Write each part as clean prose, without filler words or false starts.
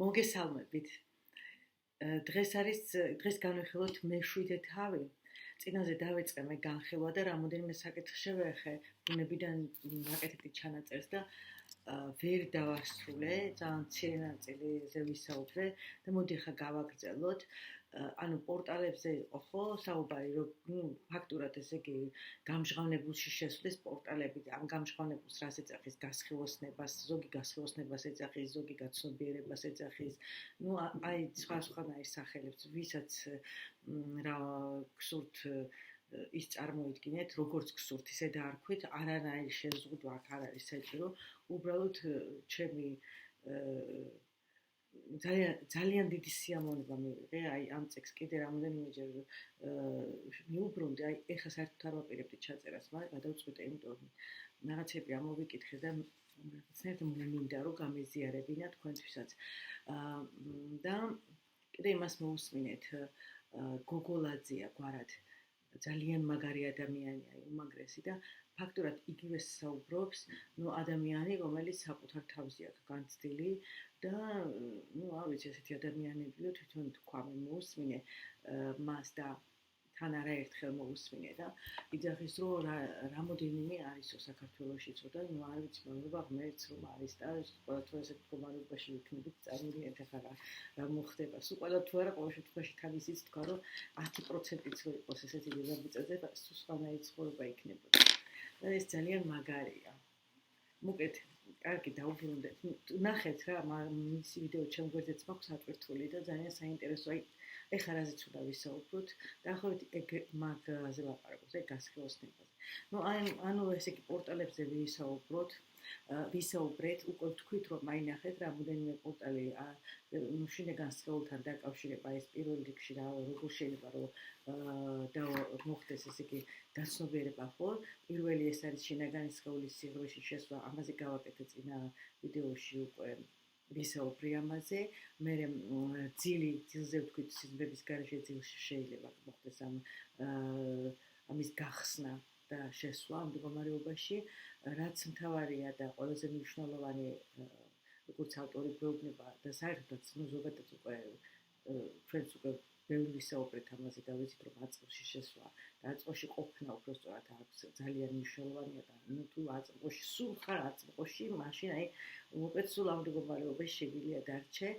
მოგესალმებით. დღეს განვიხილოთ მე-7 თავი. წინაზე დავიწყე მე განხილვა და რამოდენიმე საკითხი შევეხე ბუნებიდან ვაკეთებდი ჩანაწერს და ვერ დავასრულე, ძალიან მცირე ნაწილიზე ვისაუბრე და მოდი ახლა გავაგრძელოთ. ანუ პორტალებზე იყო ხო საუბარი, რომ ფაქტურად ესე იგი გამჟღავნებულში შესვლის პორტალები და ამ გამჟღავნებულს რას ეძახის გასხივოსნებას, ზოგი გასხივოსნებას ეძახის, ზოგი გაცნობიერებას ეძახის. აი სხვადასხვანაირ სახელებს, ვისაც რა გსურთ ის წარმოიდგინეთ, როგორც გსურთ, ისე დაარქვით, არანაირი შეზღუდვა აქ არ არის საჭირო, უბრალოდ ჩემი ძალიან დიდი სიამოვნება მივიღე, აი ამ წიგს კიდე რამოდენიმეჯერ მიუბრუნდი, აი ეხლა საერთოდ არ ვაპირებდი ჩაწერას, მაგრამ გადავწყვიტე, იმიტომ რომ რაღაცები ამოვიკითხე და რაღაცნაირად მინდა რომ გამეზიარებინა თქვენთვისაც. და კიდე იმას მოусმინეთ, გოგოლაძეა გვარად ძალიან მაგარი ადამიანია, უმაგრესი და ფაქტურად იგივე საუბრობს, ადამიანი, რომელიც საკუთარ თავზე აქვს განცდილი და არ ვიცი, ესეთი ადამიანებიო თვითონ თქვა მე მოусმინე მას და თან არაერთხელ მოусმინე და იძახის რომ რამოდენიმე არისო საქართველოშიც და არ ვიცი მოგება ღმერთს რომ არის და ყოველთვის ესეთ მდგომარეობაში ვიქნებით წარმოგიდგენთ ახლა რა მოხდება სულ ყველა თუ არა ყოველ შემთხვევაში თან ისიც თქვა რომ 10%-იც რო იყოს ესეთი დედამიწაზე და სულ სხვანაირი ცხოვრება იქნებოდა და ეს ძალიან მაგარია მოკეთ კარგი დაუბრუნდეთ ნახეთ რა მისი ვიდეო ჩემ გვერდზეც მაქვს ატვირთული და ძალიან საინტერესოა ეხლა რაზეც უნდა ვისაუბროთ დაახლოებით ეგ მაგაზე ლაპარაკობს ეგ გასხივოსნებას ანუ ესე იგი პორტალებზე ვისაუბრეთ უკვე ვთქვით რომ მაინახეთ რამოდენიმე პორტალი შინაგან სხეულთან დაკავშირება ეს პირველ რიგში როგორ შეიძლება რომ მოხდეს ესე იგი გაცნობიერება ხო პირველი ეს არის შინაგანი სხეულის სიღრმეში შესვლა ამაზე გავაკეთე წინა ვიდეოში უკვე ვისაუბრე ამაზე, მე ძილზე ვთქვით სიზმრების გარეშე ძილში შეიძლება მოხდეს ამის გახსნა და შესვლა ამ მდგომარეობაში, რაც მთავარია და ყველაზე მნიშვნელოვანი როგორც ავტორი გვეუბნება და საერთოდაც ზოგადად უკვე ჩვენც უკვე ბევრი ვისაუბრეთ ამაზე და ვიცით რომ აწმყოში შესვლა და აწმყოში ყოფნა უფრო სწორად აქვს ძალიან მნიშვნელოვანია და თუ აწმყოში სულ ხარ აწმყოში მაშინ აი მოკლედ სულ ამ მდგომარეობაში შეგვიძლია დარჩე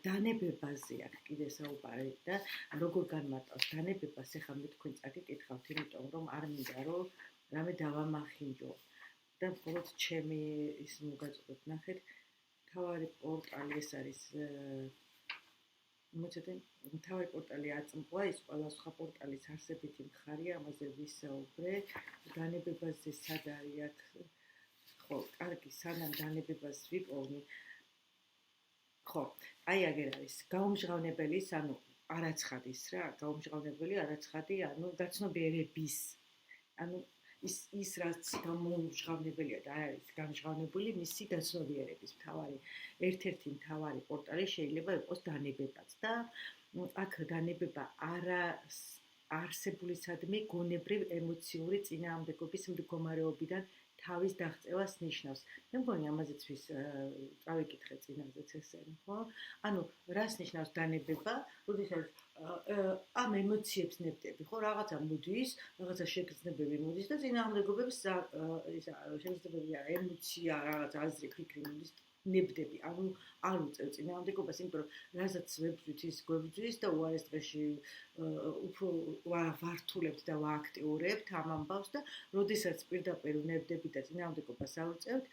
დანებებაზე აქ კიდე საუბარი და როგორ განმარტავს დანებებას ეხლა მე თქვენ წაგიკითხავთ იმიტომ რომ არ მინდა რომ რამე დავამახინჯო და მხოლოდ ჩემი ის მოგაწოდოთ ნახეთ თავარი პორტალი ეს არის მთავარი პორტალი აწმყვა ის ყველა სხვა პორტალის არსებითი მხარია ამაზე ვისაუბრე დანებებაზე სად არის აქ ხო კარგი სანამ დანებებას ვიპოვნი ხო აი აგერ არის გაუმჟღავნებელის ანუ არაცხადის რა გაუმჟღავნებელი არაცხადი ანუ გაცნობიერების ანუ ის რაც გამომჟღავნებელია და არის გამჟღავნებული მისი გაცნობიერების ერთ-ერთი მთავარი პორტალი შეიძლება იყოს დანებებაც და აქ დანებება არსებულისადმი გონებრივ ემოციური წინააღმდეგობის მდგომარეობიდან თავის დაღწევას ნიშნავს. მე მგონი ამაზეც წავიკითხე წინაზეც ესენი, ხო? ანუ რას ნიშნავს დანებება? როდესაც ამ ემოციებს ნებდები, ხო? რაღაცა მოდის, რაღაცა შეგრძნებები მოდის და წინააღმდეგობებს შეგრძნებები ემოცია, რაღაცა აზრი, ფიქრი მოდის ნებდები. ანუ არ უწევ წინააღმდეგობას, იმიტომ რომ რასაც ვებრძვით ის გვებრძვის და უარეს დღეში უფრო ვართულებთ და ვააქტიურებთ ამ ამბავს და როდესაც პირდაპირ ვნებდები და წინააღმდეგობას ავწევთ,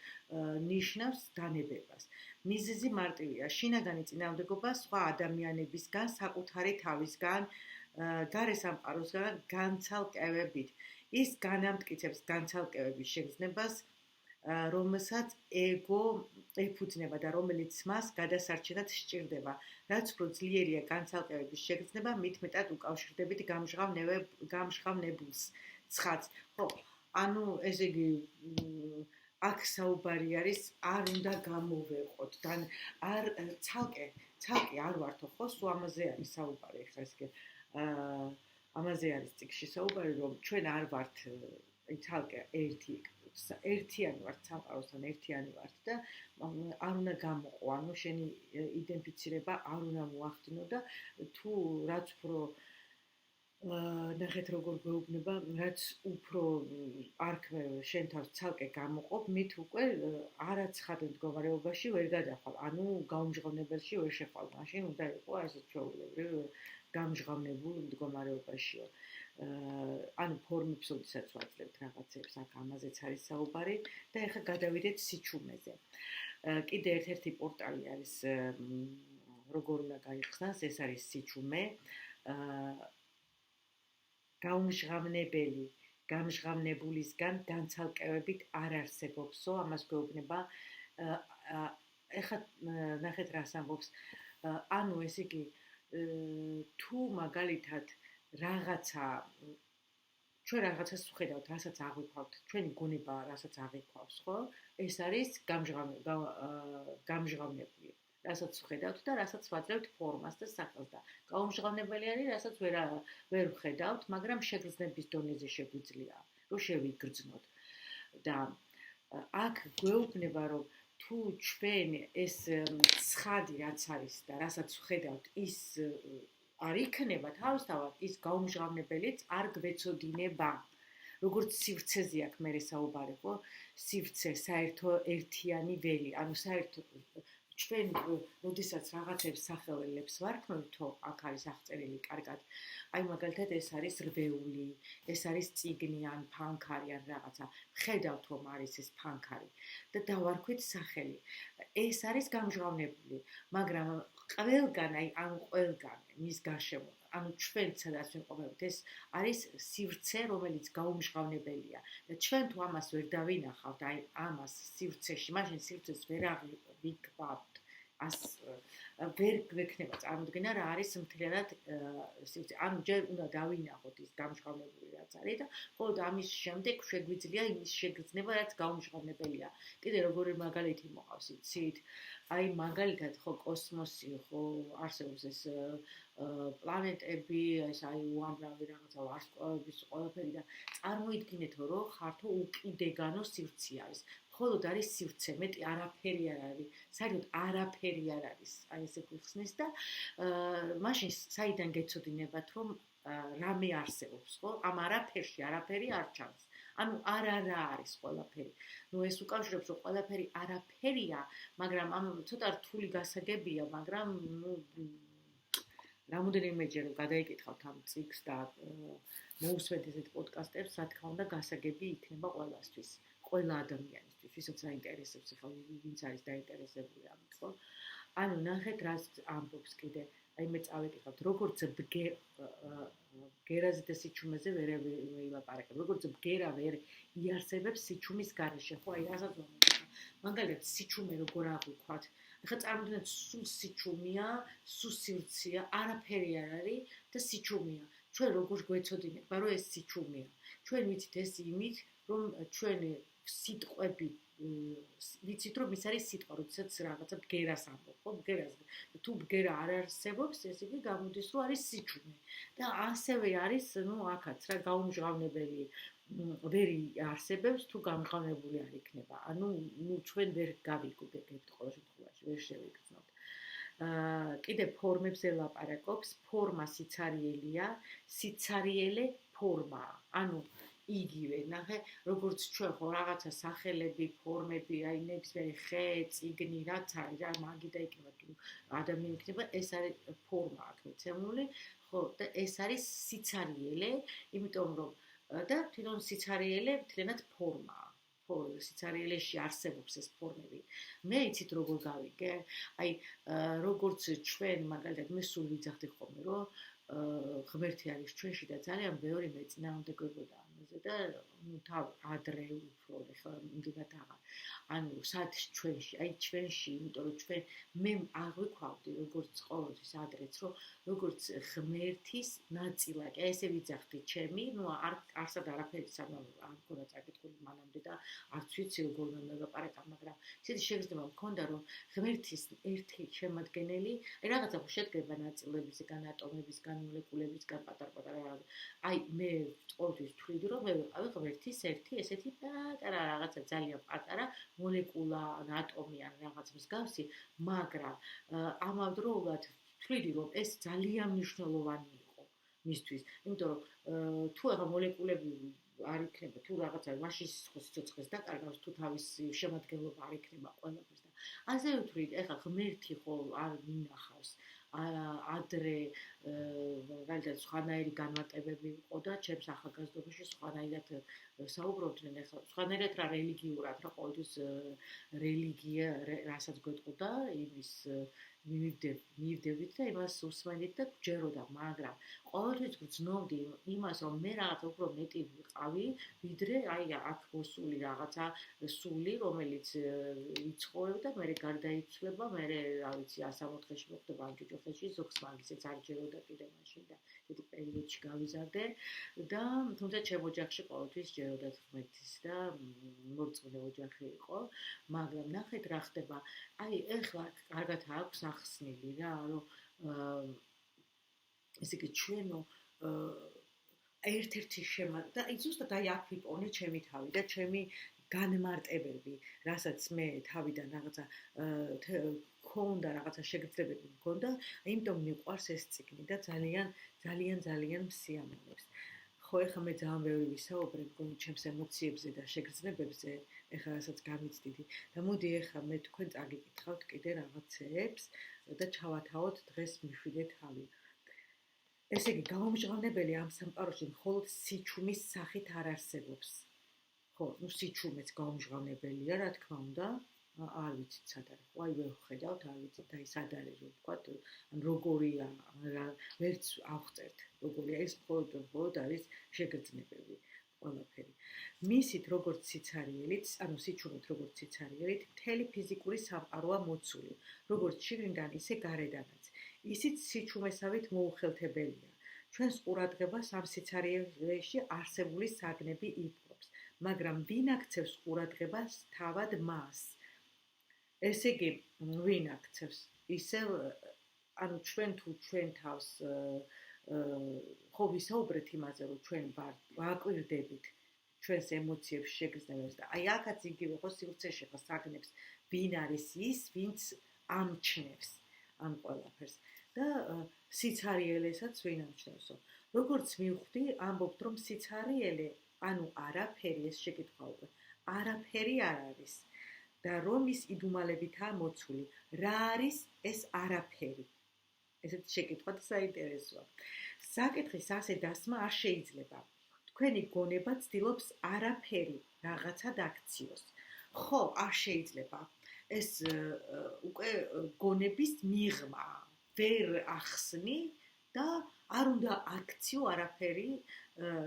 ნიშნავს დანებებას. მიზეზი მარტივია, შინაგანი წინააღმდეგობა სხვა ადამიანებისგან, საკუთარი თავისგან, გარე სამყაროსგან განცალკევებით. ის განამტკიცებს განცალკევების შეგრძნებას, რომელსაც ეგო ეფუძნება და რომელიც მას გადასარჩენად სჭირდება. რაც უფრო ძლიერია განცალკევების შეგრძნება, მით მეტად უკავშირდებით გამჟღავნებულს ცხადს. ხო, ანუ ესე იგი აქ საუბარი არის არ უნდა გამოვეყოთ და არ ცალკე არ ვართო ხო სულ ამაზე არის საუბარი ახლა ესე ამაზე არის წიგში საუბარი რომ ჩვენ არ ვართ ცალკე ერთი ერთიანი ვართ, სამყაროსთან ერთიანი ვართ და არ უნდა გამოყო, ანუ შენი იდენტიფიცირება არ უნდა მოახდინო და თუ რაც უფრო ნახეთ როგორ გვეუბნება, რაც უფრო არქმე შენ თავს ცალკე გამოყოფ, მით უკვე არაცხადო მდგომარეობაში ვერ გადახვალ, ანუ გაუმჟღავნებელში ვერ შეხვალ, მაშინ უნდა იყო ასეთ ჩვეულებრივ გამჟღავნებულ მდგომარეობაშიო. ანუ ფორმებს ოდესაც ვაძლევთ რაღაცებს, აქ ამაზეც არის საუბარი და ეხლა გადავიდეთ სიჩუმეზე. კიდე ერთ-ერთი პორტალი არის როგორ უნდა გაიხსნას, ეს არის სიჩუმე. გაუმჟღავნებელი, გამჟღავნებულისგან განცალკევებით არ არსებობსო, ამას გვეუბნება. ეხლა ნახეთ რას ამბობს. ანუ ეს იგი თუ მაგალითად რაღაცა ჩვენ რაღაცას ვხედავთ, რასაც აღვიქვავთ, ჩვენი გონება რასაც აღვიქვავს, ხო? ეს არის გამჟღავნებული. რასაც ვხედავთ და რასაც ვაძლევთ ფორმას და სახელს და გაუმჟღავნებელი არის, რასაც ვერ ვხედავთ, მაგრამ შეგრძნების დონეზე შეგვიძლია, რომ შევიგრძნოთ. და აქ გვეუბნება, რომ თუ ჩვენ ეს ცხადი რაც არის და რასაც ვხედავთ, ის არ იქნება თავისთავად, ის გაუმჟღავნებელიც არ გვეცოდინება. როგორც სივრცეზე აქ მე საუბარი, ხო? სივრცე საერთო ერთიანი ველი, ანუ საერთო ჩვენ როდესაც რაღაცებს სახელებს ვარქმევთო, აქ არის აღწერილი კარგად. აი მაგალითად ეს არის რვეული, ეს არის წიგნი ან ფანქარი ან რაღაცა. ხედავთ რომ არის ეს ფანქარი და დავარქვით სახელი. ეს არის გამჟღავნებული, მაგრამ ყველგან, აი ამ ყველგან მის გარშემო, ანუ ჩვენ სადაც ვიმყოფებით, ეს არის სივრცე, რომელიც გაუმჟღავნებელია. და ჩვენ თუ ამას ვერ დავინახავთ, აი ამას სივრცეში, მაშინ სივრცეს ვერ ვიქვავთ. ვერ გვექნება წარმოდგენა რა არის მთლიანად სივრცე. ანუ ჯერ უნდა დავინახოთ ის გამჟღავნებული რაც არის და მხოლოდ ამის შემდეგ შეგვიძლია იმის შეგრძნება, რაც გაუმჟღავნებელია. კიდე როგორი მაგალითი მოყავს, იცით? აი მაგალითად ხო კოსმოსი, ხო არსებობს ეს პლანეტები, ეს აი უამრავი რაღაცა ვარსკვლავების ყველაფერი და წარმოიდგინეთ, რომ ხართო უკიდეგანო სივრცე არის. მხოლოდ არის სივრცე, მეტი არაფერი არ არის, საერთოდ არაფერი არ არის, აი ესე გვიხსნის და მაშინ საიდან გეცოდინებათ, რომ რამე არსებობს, ხო? ამ არაფერში არაფერი არ ჩანს. ანუ არა არის ყველაფერი. ნუ ეს უკავშირებს, რომ ყველაფერი არაფერია, მაგრამ ამ ცოტა რთული გასაგებია, მაგრამ ნუ რამოდენიმეჯერ გადაიკითხავთ ამ წიგნს და მოусვეთ ესეთ პოდკასტებს, რა თქმა უნდა, გასაგები იქნება ყველასთვის, ყველა ადამიანისთვის, ვისაც აინტერესებს, ხო, ვინც არის დაინტერესებული ამით, ხო? ანუ ნახეთ რას ამბობს კიდე, აი მე წავეკითხავთ, როგორც ბგერაზე და სიჩუმეზე ვერ ვილაპარაკებ, როგორც ბგერა ვერ იარსებებს სიჩუმის გარეშე, ხო, აი რასაც ვამბობ. მაგალითად, სიჩუმე როგორ აღვიქვათ? ახლა წარმოიდგინეთ, სულ სიჩუმეა, სულ სივრცეა, არაფერი არ არის და სიჩუმეა. ჩვენ როგორ გვეცოდინება, რომ ეს სიჩუმეა? ჩვენ ვიცით ეს იმით, რომ ჩვენი სიტყვები ვიცით რომ ის არის სიტყვა, როდესაც რაღაცა ბგერას ამბობ, ხო, ბგერას. თუ ბგერა არ არსებობს, ეს იგი გამოდის, რომ არის სიჩუმე. და ასევე არის, ნუ აქაც რა გაუმჟღავნებელი ვერ არსებობს, თუ გამჟღავნებული არ იქნება. ანუ ნუ ჩვენ ვერ გავიგებთ ყოველ შემთხვევაში, ვერ შევიგრძნოთ. კიდე ფორმებზე ლაპარაკობს, ფორმა სიცარიელია, სიცარიელე ფორმაა. ანუ იგივე, ნახე, როგორც ჩვენ ხო რაღაცა სახელები, ფორმები, აი ნებისმიერი ხე, წიგნი, რაც არის, რა მაგი და იქნება თუ ადამიანი იქნება, ეს არის ფორმა აქ მიცემული, ხო, და ეს არის სიცარიელე, იმიტომ რომ და თვითონ სიცარიელე მთლიანად ფორმაა. ხო, სიცარიელეში არსებობს ეს ფორმები. მე იცით როგორ გავიგე? აი, როგორც ჩვენ მაგალითად მე სულ ვიძახდი ხოლმე, რომ ღმერთი არის ჩვენში და ძალიან ბევრი მეწინააღმდეგებოდა ამაზე და ნუ თავ ადრე უფრო ეხლა იმდენად აღარ. ანუ სად ჩვენში, აი ჩვენში, იმიტომ რომ ჩვენ მე აღვიქვავდი როგორც ყოველთვის ადრეც, რომ როგორც ღმერთის ნაწილაკი, აი ესე ვიძახდი ჩემი, ნუ არსად არაფერი სანამ არ მქონდა წაკითხული მანამდე და არც ვიცი როგორ უნდა ვილაპარაკა, მაგრამ ისეთი შეგრძნება მქონდა, რომ ღმერთის ერთი შემადგენელი, აი რაღაცა შედგება ნაწილებისგან, ატომებისგან, მოლეკულებისგან, პატარ-პატარა რაღაც. აი მე ყოველთვის ვთვლიდი, რომ მე ვიყავი ღმერთის ერთი ესეთი პატარა რაღაცა ძალიან პატარა მოლეკულა ან ატომი ან რაღაც მსგავსი, მაგრამ ამავდროულად ვთვლიდი, რომ ეს ძალიან მნიშვნელოვანი იყო მისთვის, იმიტომ რომ თუ ახლა მოლეკულები არ იქნება, თუ რაღაცა მაშინ სიცოცხლეს დაკარგავს, თუ თავისი შემადგენლობა არ იქნება ყველაფერს და ასევე ვთვლით, ახლა ღმერთი ხო არ მინახავს ადრე მაგალითად სხვანაირი განმარტებები იყო და ჩემს ახალგაზრდობაში სხვანაირად საუბრობდნენ, ახლა სხვანაირად რა რელიგიურად, რა ყოველთვის რელიგია, რასაც გვეტყოდა, იმის მივდებით და იმას უსმენდით და გვჯეროდა, მაგრამ ყოველთვის გრძნობდი იმას, რომ მე რაღაცა უფრო მეტი ვიყავი, ვიდრე აი აქ მოსული რაღაცა სული, რომელიც იცხოვებდა, მე გარდაიცვლება, მე რა ვიცი, 160-ში მოხდება ამ ჯოჯოხეთში, ზოგს მაგისეც არ ჯეროდა კიდე მაშინ და დიდი პერიოდში გავიზარდე და თუმცა ჩემ ოჯახში ყოველთვის ჯეროდა ღმერთის და მორწმუნე ოჯახი იყო, მაგრამ ნახეთ რა ხდება. აი ეხლა კარგად აქვს ახსნილი რა, რომ ესე იგი ჩვენო ერთ-ერთი და ზუსტად აი აქ ვიპოვნე ჩემი თავი და ჩემი განმარტებები, რასაც მე თავიდან რაღაცა ქონდა, რაღაცა შეგრძნებები მქონდა, იმიტომ მიყვარს ეს წიგნი და ძალიან მსიამოვნებს. ხო, ეხლა მე ძალიან ბევრი ვისაუბრებ მგონი ჩემს ემოციებზე და შეგრძნებებზე, ეხლა რასაც გამიცდიდი და მოდი ეხლა მე თქვენ წაგიკითხავთ კიდე რაღაცეებს და ჩავათავოთ დღეს მიშვიდე თავი. ესე იგი, გაუმჟღავნებელი ამ სამყაროში მხოლოდ სიჩუმის სახით არ არსებობს. ხო, სიჩუმეც გაუმჟღავნებელია, რა თქმა უნდა, არ ვიცით სად არის. ხო, აი ვერ ვხედავთ, არ ვიცით, აი სად არის, რომ ვთქვათ, ან როგორია, ვერც ავხწერთ, როგორია ეს მხოლოდ არის შეგრძნებები. ყველაფერი. მისით როგორც სიცარიელით, ანუ სიჩუმით როგორც სიცარიელით, მთელი ფიზიკური სამყაროა მოცული, როგორც შიგნიდან, ისე გარედანაც. ისიც სიჩუმესავით მოუხელთებელია. ჩვენს ყურადღებას ამ სიცარიელში არსებული საგნები იპყრობს, მაგრამ ვინ აქცევს ყურადღებას თავად მას? ესე იგი, ვინ აქცევს? ისევ, ანუ ჩვენ თუ ჩვენ თავს ხო ვისაუბრეთ იმაზე, რომ ჩვენ ვაკვირდებით ჩვენს ემოციებს, შეგრძნებებს და აი აქაც იგივე ხო სივრცეში ხო საგნებს, ვინ არის ის, ვინც ამჩნევს ამ ყველაფერს და სიცარიელესაც ვინ ამჩნევსო. როგორც მივხვდი, ამბობთ, რომ სიცარიელე, ანუ არაფერი, ეს შეკითხვა უკვე, არაფერი არ არის და რომ ის იდუმალებითაა მოცული. რა არის ეს არაფერი? ესეც შეკითხვა საინტერესოა. საკითხის ასე დასმა არ შეიძლება. თქვენი გონება ცდილობს არაფერი რაღაცად აქციოს. ხო, არ შეიძლება. ეს უკვე გონების მიღმა ვერ ახსნი და არ უნდა აქციო არაფერი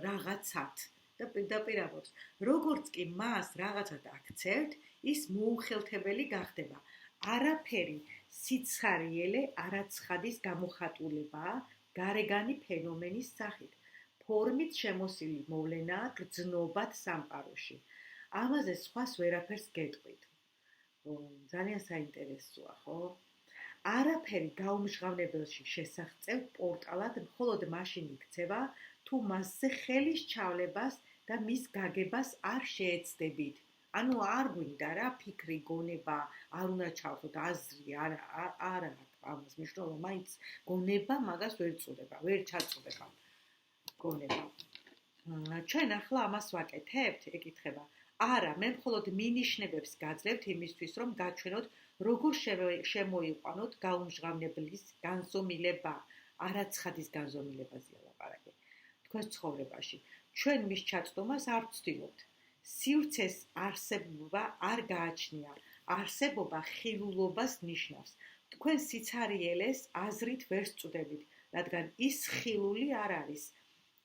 რაღაცად. და პირდაპირ ამბობს, როგორც კი მას რაღაცად აქცევთ, ის მოუხელთებელი გახდება. არაფერი სიცარიელე არაცხადის გამოხატულებაა გარეგანი ფენომენის სახით. ფორმით შემოსილი მოვლენაა გრძნობად სამყაროში. ამაზე სხვას ვერაფერს გეტყვით. ძალიან საინტერესოა, ხო? არაფერი გაუმჟღავნებელში შესაღწევ პორტალად მხოლოდ მაშინ იქცევა, თუ მასზე ხელის ჩავლებას და მის გაგებას არ შეეცდებით. ანუ არ გვინდა რა ფიქრი, გონება, არ უნდა ჩავთოთ აზრი, არა ამას მნიშვნელობა, მაინც გონება მაგას ვერ წუდება, ვერ ჩაწუდება გონება. ჩვენ ახლა ამას ვაკეთებთ, ეკითხება. არა, მე მხოლოდ მინიშნებებს გაძლევთ იმისთვის, რომ გაჩვენოთ, როგორ შემოიყვანოთ გაუმჟღავნებლის განზომილება, არაცხადის განზომილებაზეა ლაპარაკი. თქვენს ცხოვრებაში. ჩვენ მის ჩაწდომას არ ვცდილობთ. სივრცეს არსებობა არ გააჩნია. არსებობა ხილულობას ნიშნავს. თქვენ სიცარიელეს აზრით ვერ სწუდებით, რადგან ის ხილული არ არის.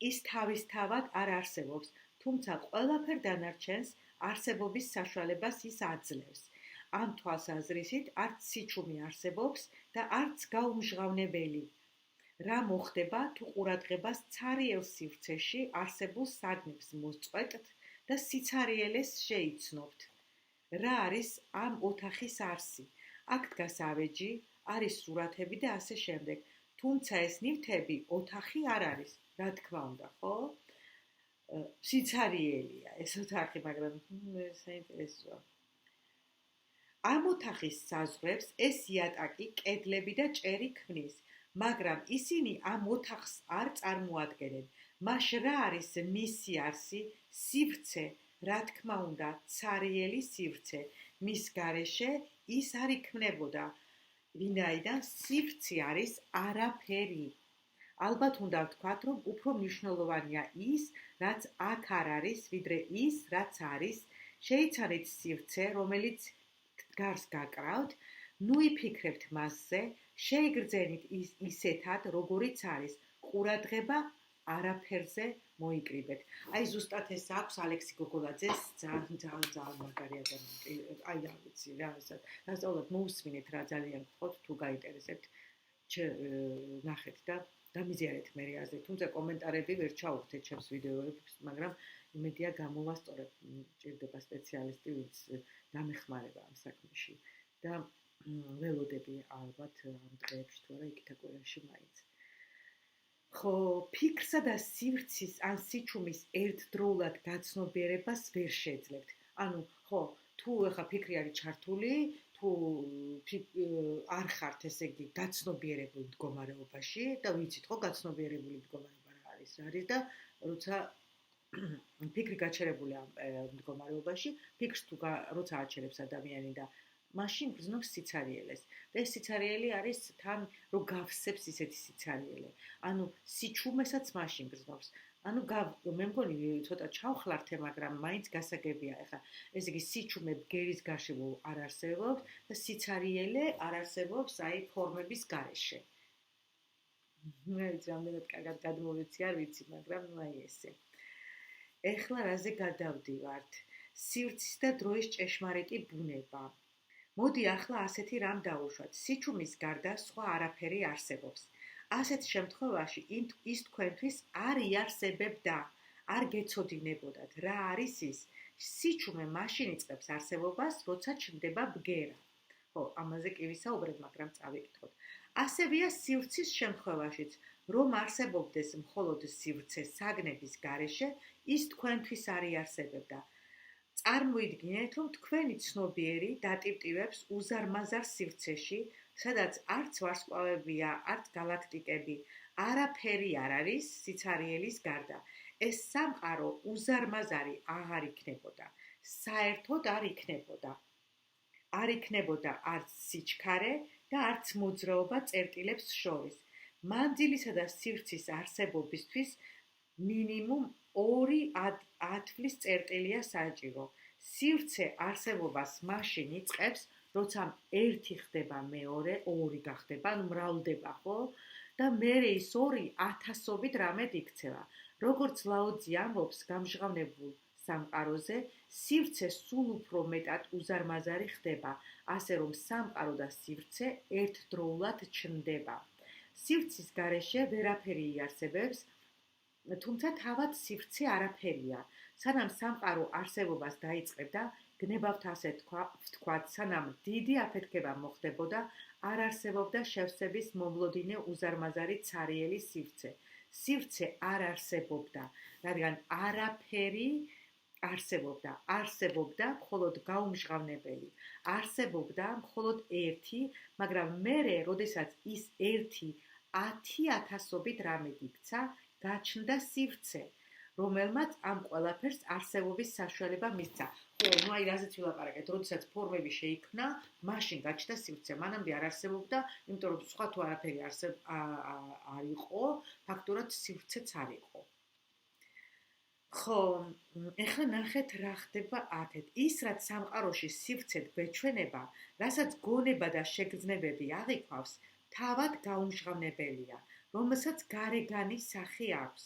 ის თავისთავად არ არსებობს, თუმცა ყველაფერ დანარჩენს არსებობის საშუალებას ის აძლევს. ამ თვალსაზრისით არც სიჩუმე არსებობს და არც გაუმჟღავნებელი. რა მოხდება, თუ ყურადღებას ცარიელ სივრცეში არსებულ საგნებს მოსწყვეტთ და სიცარიელეს შეიცნობთ? რა არის ამ ოთახის არსი? აქ დგას ავეჯი, არის სურათები და ასე შემდეგ. თუმცა ეს ნივთები ოთახი არ არის, რა თქმა უნდა, ხო? სიცარიელია ეს ოთახი, მაგრამ საინტერესოა. ამ ოთახის საზღვრებს ეს იატაკი, კედლები და ჭერი ქმნის, მაგრამ ისინი ამ ოთახს არ წარმოადგენენ. მას რა არის მისი არსი, სივრცე, რა თქმა უნდა, ცარიელი სივრცე. მის გარეშე ის არ იქმნებოდა, ვინაიდან სივრცე არის არაფერი. ალბათ უნდა ვთქვათ, რომ უფრო მნიშვნელოვანია ის, რაც აქ არ არის, ვიდრე ის, რაც არის. შეიცანეთ სივრცე, რომელიც გარს გაკრავთ, ნუ იფიქრებთ მასზე, შეიგრძენით ისეთად, როგორიც არის. ყურადღება არაფერზე მოიკრიბეთ. აი ზუსტად ეს აქვს ალექსი გოგოლაძეს ძალიან მაგარი ადამიანი. აი რა ვიცი რა, დასწავლად მოусმინეთ რა ძალიან გხოთ თუ გაინტერესებთ. ნახეთ და დამიზიარეთ მე აზრი. თუმცა კომენტარები ვერ ჩაუხდეთ ჩემს ვიდეოებს, მაგრამ იმედია გამოვასწორებ. ჭირდება სპეციალისტი, ვინც დამეხმარება ამ საქმეში და ველოდები ალბათ ამ დღეებში თუ არა იქითა კვირაში მაინც. ხო, ფიქრსა და სივრცის ან სიჩუმის ერთდროულად გაცნობიერებას ვერ შეძლებთ. ანუ, ხო, თუ ეხა ფიქრი არის ჩართული, თუ არ ხართ ესე იგი გაცნობიერებულ მდგომარეობაში და ვიცით ხო გაცნობიერებული მდგომარეობა რა არის და როცა ფიქრი გაჩერებული ამ მდგომარეობაში, ფიქრს თუ როცა აჩერებს ადამიანი და მაშინ გრძნობს სიცარიელეს. და ეს სიცარიელი არის თან რომ გავსებს ისეთი სიცარიელე. ანუ სიჩუმესაც მაშინ გრძნობს. ანუ მე მგონი ცოტა ჩავხლართე, მაგრამ მაინც გასაგებია. ეხლა ეს იგი სიჩუმე ბგერის გარშემო არ არსებობს და სიცარიელე არ არსებობს აი ფორმების გარეშე. მე რამდენად კარგად გადმოვიცი არ ვიცი, მაგრამ აი ესე. ეხლა რაზე გადავდივართ? სივრცის და დროის ჭეშმარიტი ბუნება. მოდი ახლა ასეთი რამ დავუშვათ. სიჩუმის გარდა სხვა არაფერი არსებობს. ასეთ შემთხვევაში ის თქვენთვის არ იარსებებდა, არ გეცოდინებოდათ, რა არის ის. სიჩუმე მაშინ იწყებს არსებობას, როცა ჩნდება ბგერა. ხო, ამაზე კი ვისაუბრებ, მაგრამ წავიკითხოთ. ასევეა სივრცის შემთხვევაშიც, რომ არსებობდეს მხოლოდ სივრცე საგნების გარეშე, ის თქვენთვის არ იარსებებდა. წარმოიდგინეთ, რომ თქვენი ცნობიერი დატივტივებს უზარმაზარ სივრცეში, სადაც არც ვარსკვლავებია, არც galaktikები, არაფერი არ არის სიცარიელის გარდა. ეს სამყარო უზარმაზარი აღარ იქნებოდა. საერთოდ არ იქნებოდა. არ იქნებოდა არც სიჩქარე და არც მოძრაობა წერტილებს შორის. მანძილისა და სივრცის არსებობისთვის მინიმუმ 2 ათვლის წერტილია საჭირო. სივრცე არსებობას მაშინ იწყებს, როცა 1 ხდება მეორე, 2 გახდება, ანუ მრავლდება, ხო? და მერე ის 2 ათასობით რამედ იქცევა. როგორც ლაოძი ამბობს გამჟღავნებულ სამყაროზე, სივრცე სულ უფრო მეტად უზარმაზარი ხდება, ასე რომ სამყარო და სივრცე ერთდროულად ჩნდება. სივრცის გარეშე ვერაფერი იარსებებს, თუმცა თავად სივრცე არაფერია. სანამ სამყარო არსებობას დაიწყებდა, გნებავთ ასე ვთქვათ, სანამ დიდი აფეთქება მოხდებოდა, არ არსებობდა შევსების მომლოდინე უზარმაზარი ცარიელი სივრცე. სივრცე არ არსებობდა, რადგან არაფერი არსებობდა მხოლოდ გაუმჟღავნებელი. არსებობდა მხოლოდ 1, მაგრამ მერე, როდესაც ის 1 10,000-ობით რამედ იქცა, გაჩნდა სივრცე, რომელმაც ამ ყველაფერს არსებობის საშუალება მისცა. ხო, ნუ აი რაზეც ვილაპარაკეთ, როდესაც ფორმები შეიქმნა, მაშინ გაჩნდა სივრცე. მანამდე არ არსებობდა, იმიტომ რომ სხვა თუ არაფერი არ იყო, ფაქტურად სივრცეც არ იყო. ხო, ეხლა ნახეთ რა ხდება აქეთ. ის რაც სამყაროში სივრცედ გვეჩვენება, რასაც გონება და შეგრძნებები აღიქვავს, თავად გაუმჟღავნებელია, რომელსაც გარეგანი სახე აქვს.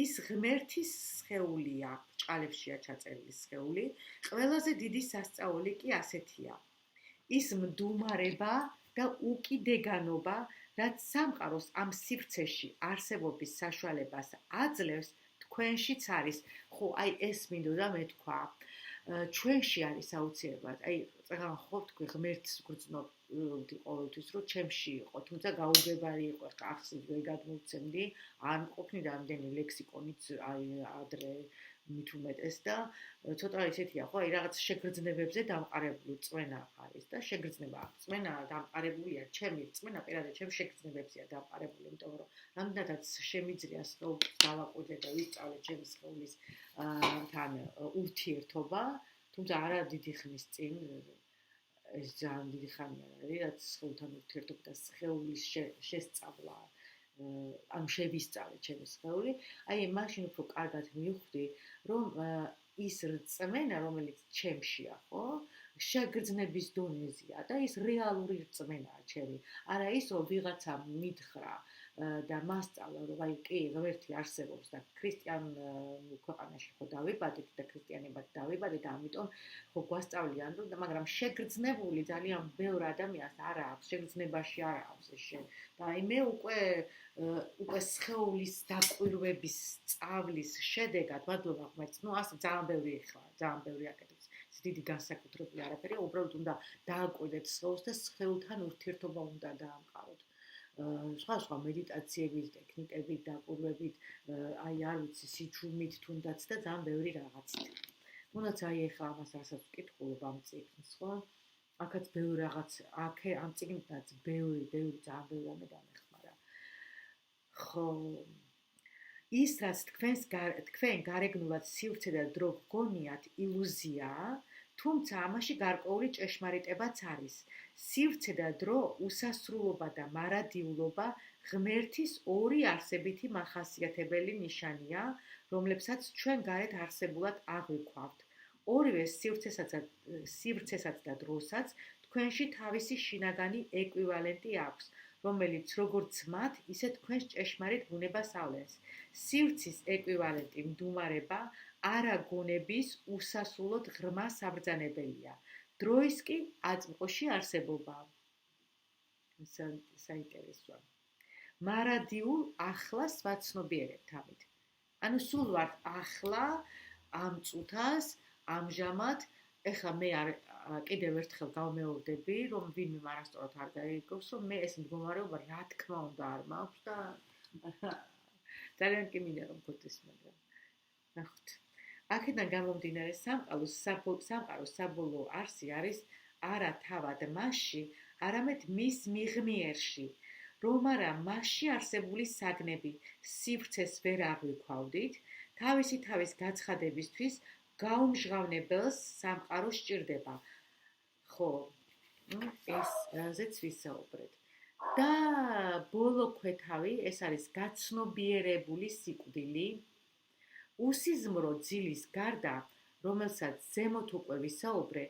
ის ღმერთის სხეულია, ბრჭყალებშია ჩაწერილი სხეული, ყველაზე დიდი სასწაული კი ასეთია. ის მდუმარება და უკიდეგანობა, რაც სამყაროს ამ სივრცეში არსებობის საშუალებას აძლევს, თქვენშიც არის. ხო, აი ეს მინდოდა მეთქვა. ჩვენში არის აუცილებლად, აი წეგან ხო თქვი ღმერთს გრძნობდი ყოველთვის, რომ ჩემში იყო, თუმცა გაუგებარი იყო, ახსნით ვერ გადმოვცემდი, არ მყოფნი რამდენი ლექსიკონიც აი ადრე მით უმეტეს და ცოტა ისეთია ხო, აი რაღაც შეგრძნებებზე დამყარებული წვენა არის და შეგრძნება წვენა დამყარებულია, ჩემი წვენა პირადად ჩემ შეგრძნებებზეა დამყარებული, იმიტომ რომ რამდენადაც შემიძლია სხეულს დავაკვირდე და ვისწავლე ჩემი სხეულის თან ურთიერთობა, თუმცა არა დიდი ხნის წინ ეს ძალიან დიდი ხანი არის, რაც სხეულთან ურთიერთობა და სხეულის შესწავლა ანუ შევისწავლე ჩემი სხეული, აი მაშინ უფრო კარგად მივხვდი, რომ ის რწმენა, რომელიც ჩემშია, ხო? შეგრძნების დონეზეა და ის რეალური რწმენაა ჩემი. არა ის, რომ ვიღაცა მითხრა და მასწავლა, რომ აი კი, ღმერთი არსებობს და ქრისტიან ქვეყანაში ხო დავიბადეთ და ქრისტიანებად დავიბადეთ და ამიტომ ხო გვასწავლიან, რომ მაგრამ შეგრძნებული ძალიან ბევრ ადამიანს არ აქვს, შეგრძნებაში არ აქვს ეს და აი მე უკვე სხეულის დაკვირვების სწავლის შედეგად, მადლობა ღმერთს, ასე ძალიან ბევრი ეხლა, ძალიან ბევრი აკეთებს. ეს დიდი განსაკუთრებული არაფერია, უბრალოდ უნდა დააკვირდეთ სხეულს და სხეულთან ურთიერთობა უნდა დაამყაროთ. სხვა მედიტაციების ტექნიკებით, დაკვირვებით, აი არ ვიცი, სიჩუმით თუნდაც და ძალიან ბევრი რაღაცით. თუნდაც აი ეხლა ამას რასაც ვკითხულობ ამ წიგნს, ხო? აქაც ბევრი რაღაც, ამ წიგნიდან ბევრი ძალიან ბევრი რამე დამეხმარა. ხო, ის რაც თქვენ გარეგნულად სივრცე და დრო გგონიათ ილუზიაა, თუმცა ამაში გარკვეული ჭეშმარიტებაც არის. სივრცე და დრო უსასრულობა და მარადიულობა ღმერთის ორი არსებითი მახასიათებელი ნიშანია, რომლებსაც ჩვენ გარეთ არსებულად აღვიქვავთ. ორივე სივრცესაც და დროსაც თქვენში თავისი შინაგანი ეკვივალენტი აქვს, რომელიც როგორც მათ, ისე თქვენს ჭეშმარიტ ბუნებას ავლენს. სივრცის ეკვივალენტი მდუმარება არაგონების უსასრულოდ ღრმა საბრძანებელია. დროის კი აწმყოში არსებობა. საინტერესოა. მარადიულ ახლას ვაცნობიერებთ ამით. ანუ სულ ვართ ახლა ამ წუთას, ამჟამად, ეხლა მე კიდევ ერთხელ გავმეორდები, რომ ვინმე მარასწორად არ გაიგოს, რომ მე ეს მდგომარეობა რა თქმა უნდა არ მაქვს და ძალიან კი მინდა რომ გქონდეს, მაგრამ ნახოთ. აქედან გამომდინარე სამყაროს საბოლოო არსი არის არა თავად მასში, არამედ მის მიღმიერში, რომ არა მასში არსებული საგნები სივრცეს ვერ აღვიქვავდით, თავისი თავის გაცხადებისთვის გაუმჟღავნებელს სამყარო სჭირდება. ხო, ეს რაზეც ვისაუბრეთ. და ბოლო ქვეთავი, ეს არის გაცნობიერებული სიკვდილი, უსიზმრო ძილის გარდა, რომელსაც ზემოთ უკვე ვისაუბრე,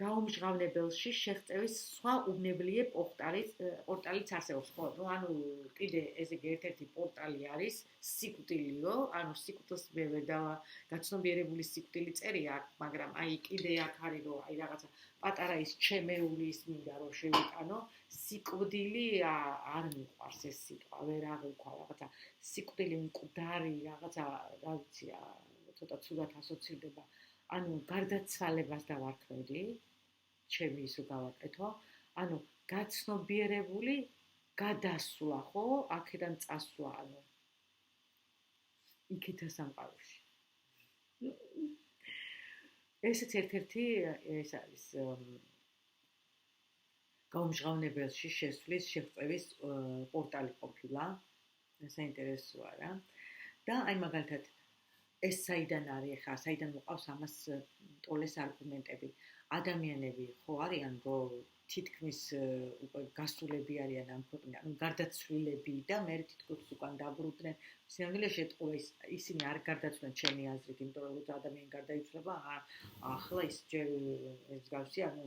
გაუმჟღავნებელში შეღწევის სხვა უბნებლიე პორტალიც არსებობს. ხო, ანუ კიდე ესე იგი ერთ-ერთი პორტალი არის სიკვდილიო, ანუ სიკვდილს მე ვერ გაცნობიერებული სიკვდილი წერია, მაგრამ აი კიდე აქ არის რომ აი რაღაცა პატარა ის ჩემეულის მინდა რომ შევიტანო, სიკვდილი არ მიყვარს ეს სიტყვა, ვერ აღვიქვა რაღაცა სიკვდილი მკვდარი რაღაცა, რა ვიცი, ცოტა ცუდად ასოცირდება. ანუ გარდაცვალებას დავარქმევდი, ჩემი ისო გავაკეთო, ანუ გაცნობიერებული გადასვლა, ხო, აქედან წასვლა, ანუ იქითა სამყაროში. ესეც ერთ-ერთი ეს არის გაუმჟღავნებელში შესვლის შეღწევის პორტალი ყოფილა. საინტერესოა რა. და აი მაგალითად ეს საიდან არის ხა, საიდან მოყავს ამას ტოლეს არგუმენტები. ადამიანები ხო არიან, რომ თითქმის უკვე გასულები არიან ამ ქვეყნიდან, ანუ გარდაცვლილები და მე თითქოს უკან დაბრუნდნენ. სინამდვილეში ეთყობა ისინი არ გარდაცვლენ ჩემი აზრით, იმიტომ რომ როცა ადამიანი გარდაიცვლება, ახლა ის ჯერ ეს გავსი ანუ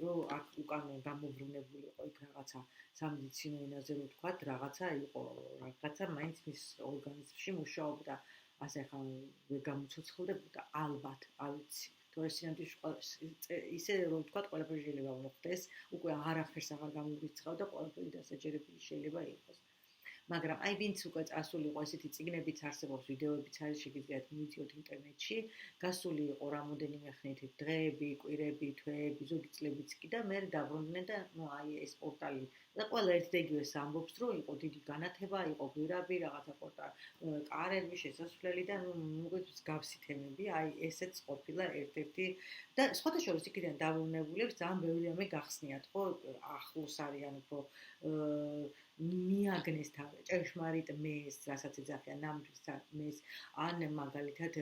რომ აქ უკან გამობრუნებული იყო იქ რაღაცა სამედიცინო ენაზე რო ვთქვა, რაღაცა იყო, რაღაცა მაინც მის ორგანიზმში მუშაობდა. ასე ხან ვერ გამოცოცხლდებოდა ალბათ, არ ვიცი. თორე სინამდვილეში ისე რომ ვთქვა, ყველაფერი შეიძლება მოხდეს, უკვე არაფერს აღარ გამოვრიცხავ და ყველაფერი დასაჯერებელი შეიძლება იყოს. მაგრამ აი ვინც უკვე წასული იყო ესეთი წიგნებიც არსებობს, ვიდეოებიც არის, შეგიძლიათ მივიწიოთ ინტერნეტში, გასული იყო რამოდენიმე ხნით, დღეები, კვირები, თვეები, ზოგი წლებიც კი და მე დაბრუნდნენ და ნუ აი ეს პორტალი და ყველა ერთ-ეგივეს ამბობს, რომ იყო დიდი განათება, იყო გვირაბი, რაღაცა კარები, შესასვლელი და ნუ მსგავსი თემები, აი ესეც ყოფილა ერთ-ერთი და სხვათა შორის იქიდან დაბრუნებულებს ძალიან ბევრი ამე გახსნიათ, ხო, ახლოს არიან უფრო მიაგნეს თავი, ჭეშმარიტ მეს, რასაც ეძახიან ნამდვილ მეს, ან მაგალითად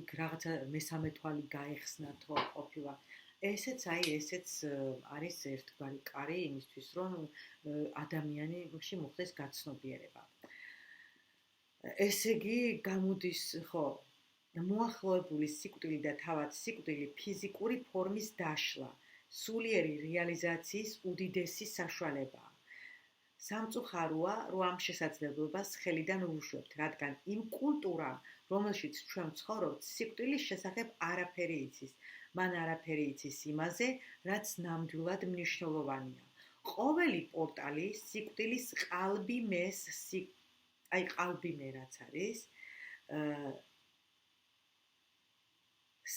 იქ რაღაცა მესამე თვალი გაეხსნათ, ხო, ყოფილა. ესეც არის ერთგვარი კარი იმისთვის, რომ ადამიანში მოხდეს გაცნობიერება. ესე იგი, გამოდის, ხო, მოახლოებული სიკვდილი და თავად სიკვდილი ფიზიკური ფორმის დაშლა, სულიერი რეალიზაციის უდიდესი საშუალებაა. სამწუხაროა, რომ ამ შესაძლებლობას ხელიდან ვუშვებთ, რადგან იმ კულტურამ, რომელშიც ჩვენ ვცხოვრობთ, სიკვდილის შესახებ არაფერი იცის. მან არაფერი იცის იმაზე, რაც ნამდვილად მნიშვნელოვანია. ყოველი პორტალი სიკვდილის ყალბი მეს, აი ყალბი მე რაც არის,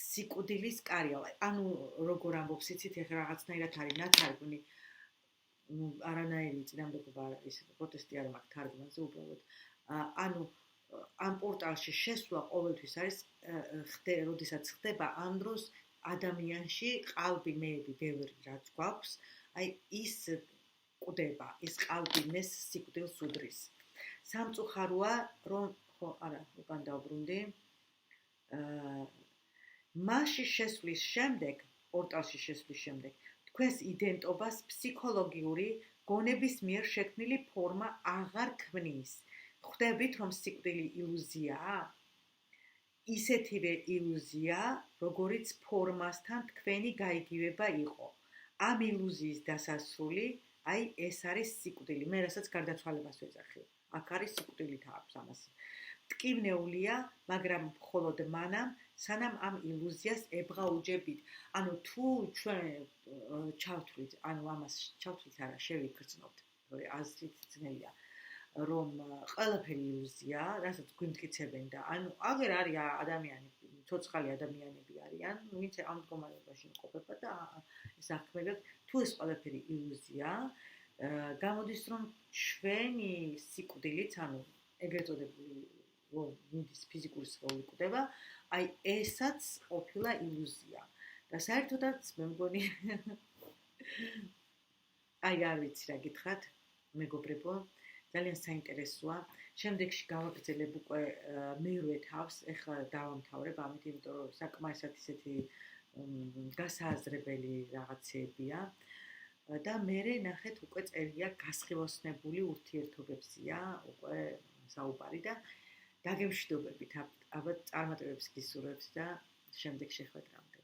სიკვდილის კარია. ანუ როგორ ამბობს, იცით, ეხლა რაღაცნაირად არის ნათარგმნი არანაირი წინამდებობა ის პროტესტი არ მაქვს თარგმანზე უბრალოდ. ანუ ამ პორტალში შესვლა ყოველთვის არის როდესაც ხდება ამ დროს ადამიანში ყალბი მეები ბევრი რაც გვაქვს, აი ის კვდება, ის ყალბი მეს სიკვდილს უდრის. სამწუხაროა, რომ ხო, არა, უკან დავბრუნდი. მასში შესვლის შემდეგ, პორტალში შესვლის შემდეგ, თქვენს იდენტობას ფსიქოლოგიური გონების მიერ შექმნილი ფორმა აღარ ქმნის. ხვდებით, რომ სიკვდილი ილუზიაა? ისეთივე ილუზია, როგორიც ფორმასთან თქვენი გაიგივება იყო. ამ ილუზიის დასასრული, აი ეს არის სიკვდილი. მე რასაც გარდაცვალებას ვეძახი. აქ არის სიკვდილით აქვს ამას. ტკივნეულია, მაგრამ მხოლოდ მანამ, სანამ ამ ილუზიას ებღაუჯებით. ანუ თუ ჩვენ ჩავთვლით, ანუ ამას ჩავთვლით არა, შევიგრძნობთ, აზრით ძნელია, რომ ყველაფერი ილუზია, რასაც გვიმტკიცებენ და ანუ აგერ არის ადამიანი, ცოცხალი ადამიანები არიან, ვინც ამ მდგომარეობაში იმყოფება და ეს ახმებებს, თუ ეს ყველაფერი ილუზია, გამოდის, რომ ჩვენი სიკვდილიც, ანუ ეგრეთ წოდებული რომ მიდის ფიზიკური სხეული კვდება, აი ესაც ყოფილა ილუზია. და საერთოდაც მე მგონი აი არ ვიცი რა გითხრათ, მეგობრებო, ძალიან საინტერესოა. შემდეგში გავაგრძელებ უკვე მერვე თავს, ეხლა დავამთავრებ ამით, იმიტომ რომ საკმაოდ ისეთი გასააზრებელი რაღაცებია. და მერე ნახეთ უკვე წერია გასხივოსნებული ურთიერთობებზია, უკვე საუბარი და დაგემშვიდობებით, ალბათ წარმატებებს გისურვებთ და შემდეგ შეხვედრამდე.